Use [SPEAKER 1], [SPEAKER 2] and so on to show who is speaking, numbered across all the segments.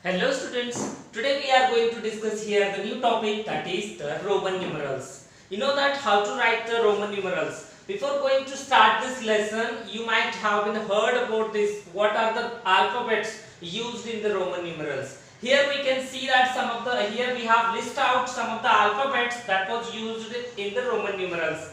[SPEAKER 1] Hello students, today we are going to discuss here the new topic, that is the Roman numerals. You know that how to write the Roman numerals. Before going to start this lesson, you might have been heard about this, what are the alphabets used in the Roman numerals. Here we can see that here we have list out some of the alphabets that was used in the Roman numerals.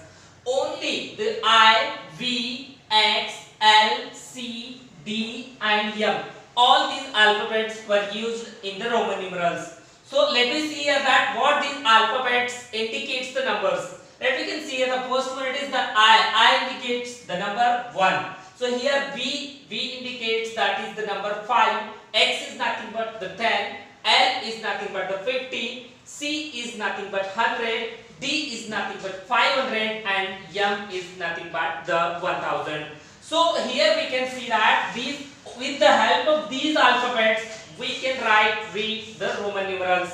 [SPEAKER 1] Only the I, V, X, L, C, D and M, all these alphabets were used in the Roman numerals. So let me see here that what these alphabets indicates the numbers. Let me can see here the first one, it is the I indicates the number 1. So here V indicates that is the number 5, X is nothing but the 10, L is nothing but the 50, C is nothing but 100, D is nothing but 500 and M is nothing but the 1000. So here we can see that these, with the help of these alphabets we can read the Roman numerals.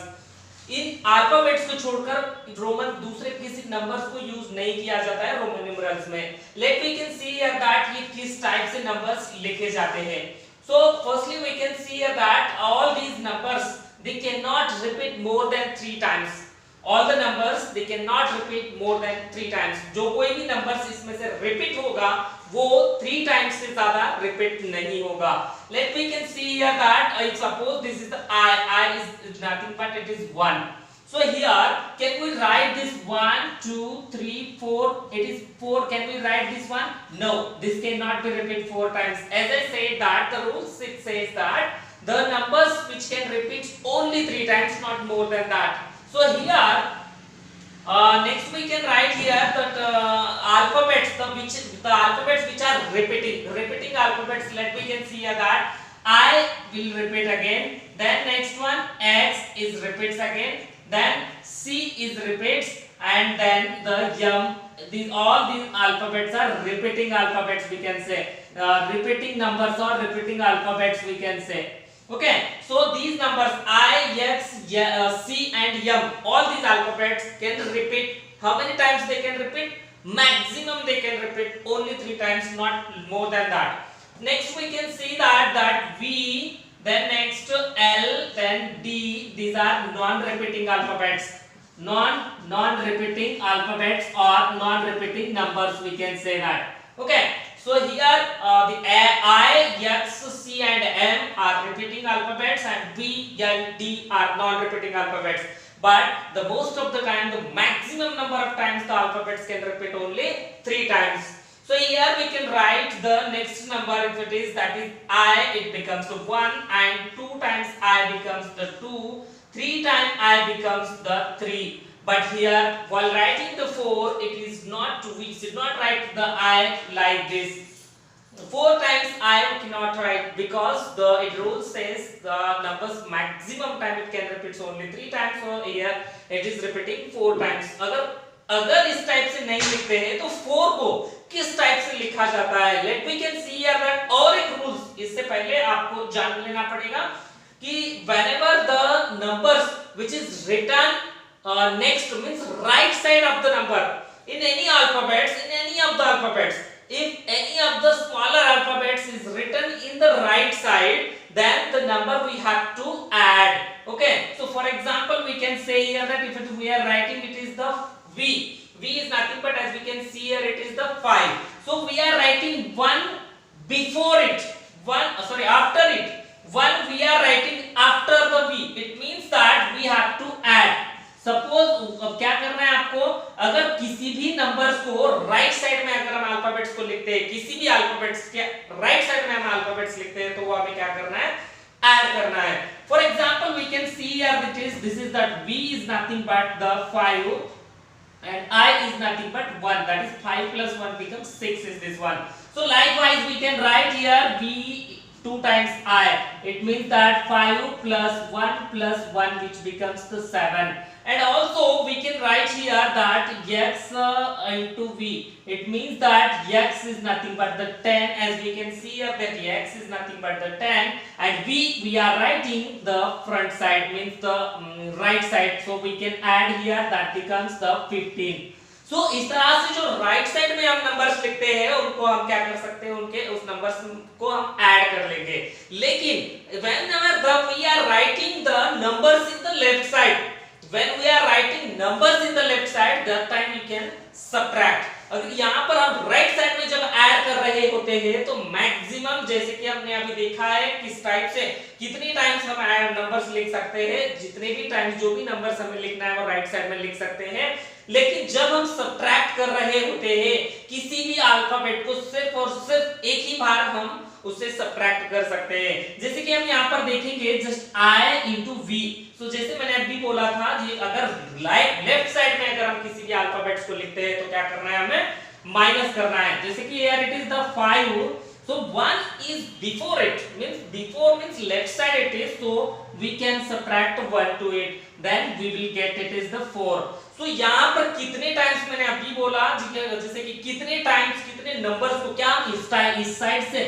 [SPEAKER 1] In alphabets को छोड़कर Roman दूसरे किसी numbers को use नहीं किया जाता है Roman numerals में. Let we can see here that ये किस टाइप से नंबर्स लिखे जाते हैं. So firstly we can see here that all these numbers they can not repeat more than 3 times. All the numbers they cannot repeat more than 3 times. जो कोई भी numbers इसमें से रिपीट होगा वो 3 टाइम्स से ज्यादा रिपीट नहीं होगा. Let we can see here that suppose this is the I is nothing but it is 1. So here can we write this 1 2 3 4, it is 4. Can we write this one? No, this cannot be repeated 4 times. As I said that the rule 6 says that the numbers which can repeat only 3 times, not more than that. So here next we can write here that alphabets the alphabets which are repeating alphabets. Let we can see here that I will repeat again, then next one X is repeats again, then C is repeats, and then the M. All these alphabets are repeating alphabets, we can say repeating numbers or repeating alphabets we can say. Okay, so these numbers I, X, C and M, all these alphabets can repeat. How many times they can repeat? Maximum they can repeat only 3 times, not more than that. Next we can see that V, then next L, then D. These are non-repeating alphabets. Non-repeating alphabets or non-repeating numbers, we can say that. Okay. So here the I, X, C and M are repeating alphabets and V, L, D are non-repeating alphabets. But the most of the time, the maximum number of times the alphabets can repeat only 3 times. So here we can write the next number. If it is that is I, it becomes the 1, and 2 times I becomes the 2, 3 times I becomes the 3. But here while writing the 4, it is not to, we should not write the I like this. 4 times I cannot write because the rule says the numbers maximum time it can repeat only 3 times. So here it is repeating 4 times. अगर इस type से नहीं लिखते हैं तो 4 को किस type से लिखा जाता है? Let we can see here that और एक रूल्स इससे पहले आपको जान लेना पड़ेगा कि whenever the numbers which is written next means right side of the number in any of the alphabets, if any of the smaller alphabets is written in the right side, then the number we have to add. Okay, so for example we can say here that if we are writing it is the V is nothing but, as we can see here, it is the 5. So we are writing 1 before it, after it. 1 we are writing after the V. It means that we have to add. Suppose क्या करना है आपको, अगर किसी भी numbers को right side में अगर हम अल्फाबेट्स को लिखते हैं, किसी भी अल्फाबेट्स के राइट साइड में हम अल्फाबेट्स लिखते हैं, तो वो हमें क्या करना है, ऐड करना है. For example we can see here this is that V is nothing but the 5 and I is nothing but 1, that is 5 plus 1 becomes 6 is this one. So likewise we can write here V 2 times I, it means that 5 plus 1 which becomes the 7. And also we can write here that X into V, it means that X is nothing but the 10, as we can see here that X is nothing but the 10, and we are writing the front side, means the right side, so we can add here, that becomes the 15. सो इस तरह से जो right side में हम numbers लिखते हैं उनको हम क्या कर सकते हैं, उनके उस नंबर्स को हम ऐड कर लेंगे. लेकिन whenever we are writing the numbers in the left side. When we are writing numbers in the left side, that time we can subtract. अगर यहाँ पर हम राइट साइड में जब ऐड कर रहे होते हैं तो मैक्सिमम, जैसे कि हमने अभी देखा है किस टाइप से कितनी टाइम्स हम ऐड नंबर्स लिख सकते हैं, जितने भी टाइम्स जो भी नंबर्स हमें लिखना है वो राइट साइड में लिख सकते हैं। लेकिन जब हम सब्ट्रैक्ट कर रहे होते हैं किसी भी अल्फाबेट को, सिर्फ और सिर्फ एक ही बार हम उसे सब्ट्रैक्ट कर सकते हैं। जैसे कि हम यहाँ पर देखेंगे जस्ट i इंटू वी। सो जैसे मैंने अभी बोला था जी, अगर लेफ्ट साइड में अगर हम किसी भी अल्फाबेट्स को लिखते हैं तो क्या करना है, हमें माइनस करना है। जैसे कि here it is the 5, so 1 is before it, means before means left side it is, so we can subtract 1 to it, then we will get it is the 4. so यहाँ पर कितने टाइम्स मैंने अभी बोला, जैसे कि कितने टाइम्स कितने नंबर्स को क्या इस साइड से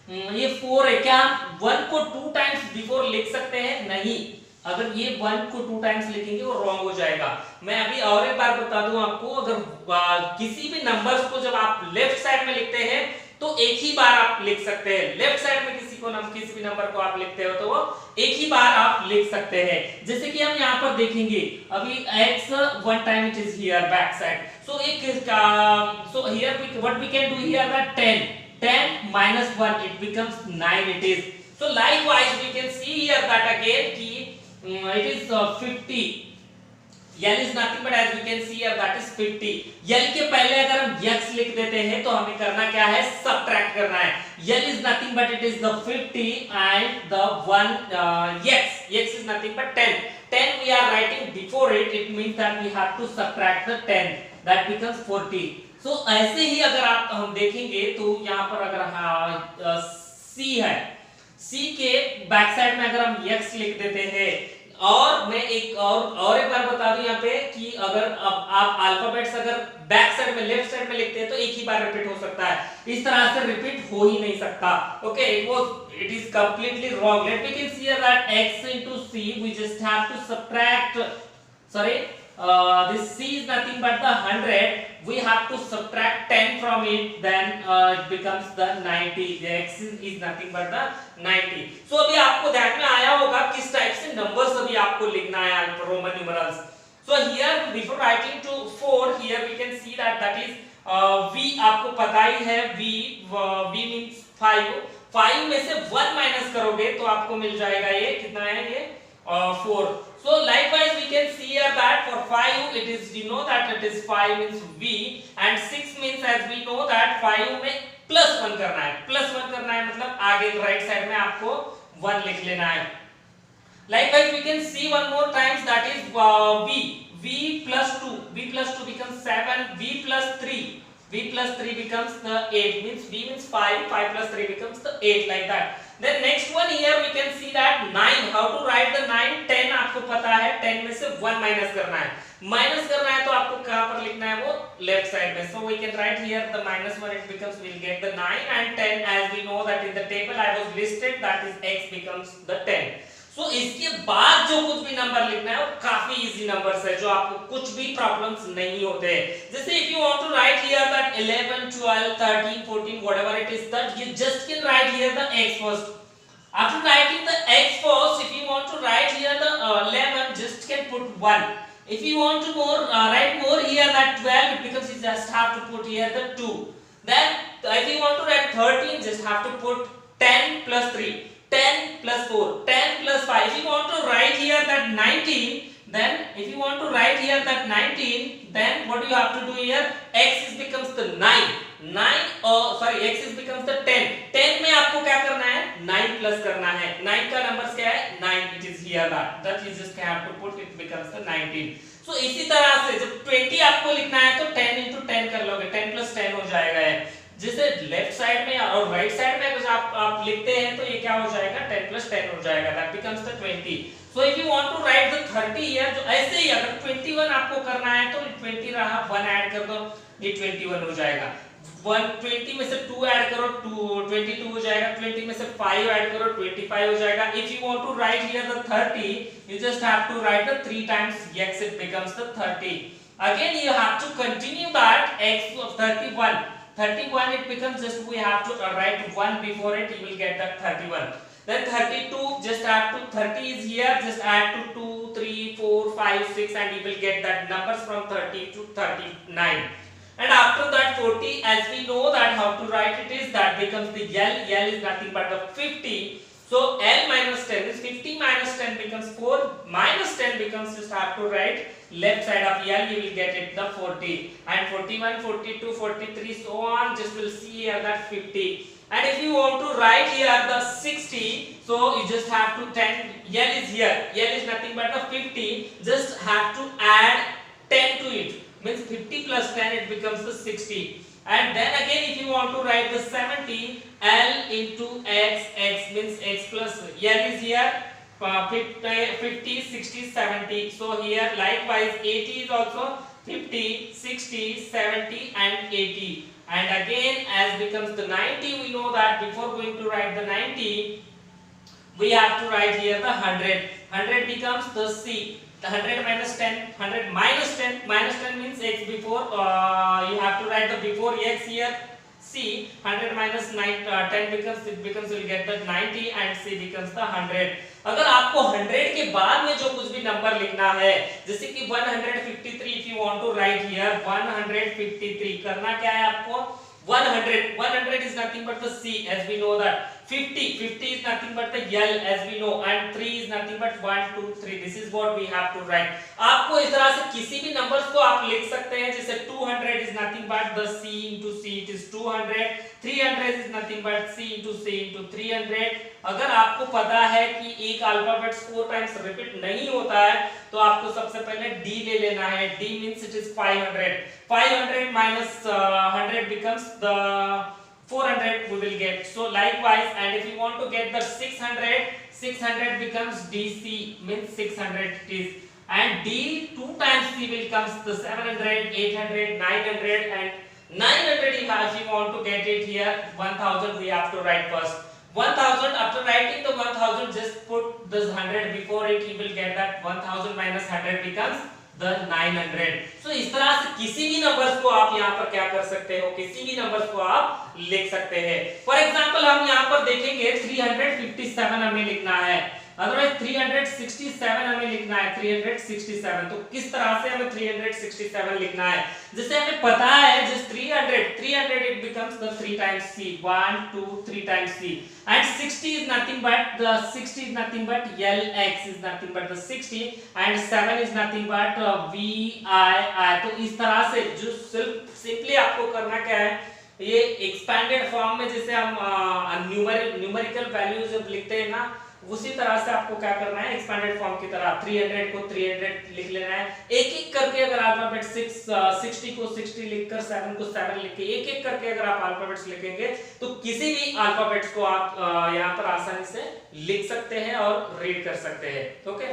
[SPEAKER 1] ये 4 है, क्या 1 को 2 टाइम्स बिफोर लिख सकते हैं? नहीं, अगर ये 1 को 2 टाइम्स लिखेंगे वो रॉन्ग हो जाएगा। मैं अभी और एक बार बता दूं आपको, अगर किसी भी नंबर्स को जब आप लेफ्ट साइड में लिखते हैं तो एक ही बार आप लिख सकते हैं। लेफ्ट साइड में किसी भी नंबर को आप लिखते हो तो वो एक ही बार आप लिख सकते हैं। जैसे कि हम यहाँ पर देखेंगे अभी x 1 time it is here back side, so so here what we can do here that 10 minus 1 it becomes 9 it is. So likewise we can see here that again ki it is 50. L is nothing but as we can see here that is 50. L के पहले अगर हम x लिख देते हैं तो हमें करना क्या है, सब्ट्रैक्ट करना है। L is nothing but it is the 50 and the 1 x is nothing but 10. 10 we are writing before it, it means that we have to subtract the 10, that becomes 40. So ऐसे ही अगर आप हम देखेंगे तो यहाँ पर अगर C है, C के बैक साइड में अगर हम x लिख देते हैं, और मैं एक और एक बार बता दूं यहाँ पे कि अगर अब आप अल्फाबेट्स अगर बैक साइड में लेफ्ट साइड में लिखते हैं तो एक ही बार रिपीट हो सकता है, इस तरह से रिपीट हो ही नहीं सकता। Okay, it is completely wrong. Let me can see that x into c we just have to subtract, sorry, this c is nothing but the 100, we have to subtract 10 from it, then it becomes the 90. the x is nothing but the 90. so अभी आपको ध्यान में आया होगा किस type से numbers अभी आपको लिखना है Roman numerals. so here before writing to 4, here we can see that is v, आपको पता ही है v means 5 में से 1 माइनस करोगे तो आपको मिल जाएगा ये कितना है, ये 4. So likewise we can see here that for 5 it is, you know that it is 5 means v, and 6 means as we know that 5 में +1 करना है, मतलब आगे राइट साइड में आपको 1 लिख लेना है। Likewise we can see one more times that is v plus 2 becomes 7, v plus 3 becomes the 8, means v means 5 plus 3 becomes the 8, like that. Then next one here we can see that 9, how to write the 9, 10 आपको पता है, 10 में से 1 minus करना है तो आपको कहाँ पर लिखना है, वो लेफ्ट साइड में। so we can write here the -1, it becomes, we'll get the 9, and 10 as we know that in the table I was listed, that is x becomes the 10. so इसके बाद जो कुछ भी नंबर लिखना है वो काफी इजी नंबर्स है, जो आपको कुछ भी प्रॉब्लम्स नहीं होते। जैसे if you want to write here that 11, 12, 13, 14, whatever it is, that you just can write here the x first. After writing the x first, if you want to write here the 11, just can put 1. If you want to write more here that 12, because you just have to put here the 2. Then if you want to write 13, just have to put 10 plus 3, 10 plus 4, 10 plus 5. If you want to write here that 19, then if you want to write here that 19, then what do you have to do here? X is becomes the 9, x is becomes the 10. 10 में आपको क्या करना है, 9 plus करना है। 9 का number क्या है, 9, it is here that you just have to put, it becomes the 19. so इसी तरह से जब 20 आपको लिखना है तो 10 into 10 कर लोगे, 10 plus 10 हो जाएगा है। जैसे लेफ्ट साइड में और राइट साइड में अगर आप लिखते हैं तो ये क्या हो जाएगा, 10 plus 10 हो जाएगा, that becomes the 20. so if you want to write the 30 here, जो ऐसे ही अगर 21 आपको करना है तो 20 रहा, 1 ऐड कर दो, ये 21 हो जाएगा। 120 में से 2 ऐड करो, 22 हो जाएगा। 20 में से 5 ऐड करो, 25 हो जाएगा। If you want to write here the 30, you just have to write the 3 times x, it becomes the 30. Again you have to continue that x of 31. 31 it becomes, just we have to write 1 before it, you will get that 31. Then 32, just add to 30 is here, just add to 2, 3, 4, 5, 6 and you will get that numbers from 30 to 39. And after that 40, as we know that how to write it is, that becomes the L is nothing but the 50. So L minus 10 is 50 minus 10 becomes 4, minus 10 becomes, just have to write left side of L, you will get it the 40, and 41, 42, 43 so on, just will see here that 50. And if you want to write here the 60, so you just have to 10, L is here, L is nothing but the 50, just have to add 10 to it, means 50 plus 10 it becomes the 60. And then again if you want to write the 70, L into X means X plus L is here, 50, 60, 70. So here likewise 80 is also 50, 60, 70 and 80. And again as becomes the 90, we know that before going to write the 90, we have to write here the 100. 100 becomes the C. The 100 minus 10, 100 minus 10, minus 10 means X before, you have to write the before X here. C, 100 minus 10 becomes, it becomes, you will get the 90 and C becomes the 100. अगर आपको 100 के बाद में जो कुछ भी number लिखना है, जैसे कि 153, if you want to write here 153, करना क्या है आपको, 100 is nothing but the C, as we know that. 50 is nothing but the L, as we know, and 3 is nothing but 1, 2, 3. This is what we have to write. आपको इस तरह से किसी भी नंबर्स को आप लिख सकते हैं, जैसे 200 is nothing but the C into C, it is 200. 300 is nothing but C into 300. अगर आपको पता है कि एक अल्फाबेट 4 टाइम्स रिपीट नहीं होता है, तो आपको सबसे पहले D ले लेना है. D means it is 500. 500 minus 100 becomes the 400 we will get. So likewise, and if you want to get the 600 becomes DC, means 600 it is. And D 2 times C will comes the 700, 800, 900 and 900 if you want to get it here. 1000 we have to write first. 1000, after writing the 1000, just put this 100 before it, you will get that 1000 minus 100 becomes the 900. So इस तरह से किसी भी numbers को आप यहाँ पर क्या कर सकते हो, किसी भी नंबर्स को आप लिख सकते हैं. फॉर एग्जांपल हम यहाँ पर देखेंगे 357 हमें लिखना है, अदरवाइज 367 हमें लिखना है. 367, तो किस तरह से हमें 367 लिखना है, जैसे हमें पता है जिस 300 it becomes the 3 times C, 1 2 3 times C, and 60 is nothing but LX is nothing but the 60, and 7 is nothing but VII. तो इस तरह से जो सिंपली आपको करना क्या है, ये एक्सपैंडेड फॉर्म में जैसे हम न्यूमेरिकल वैल्यूज जब लिखते हैं ना, उसी तरह से आपको क्या करना है, एक्सपैंडेड फॉर्म की तरह 300 को 300 लिख लेना है. एक एक करके अगर अल्फाबेट 60 को 60 लिखकर 7 को 7 लिख के एक एक करके अगर आप अल्फाबेट्स लिखेंगे, तो किसी भी अल्फाबेट्स को आप यहाँ पर आसानी से लिख सकते हैं और रीड कर सकते हैं. ओके.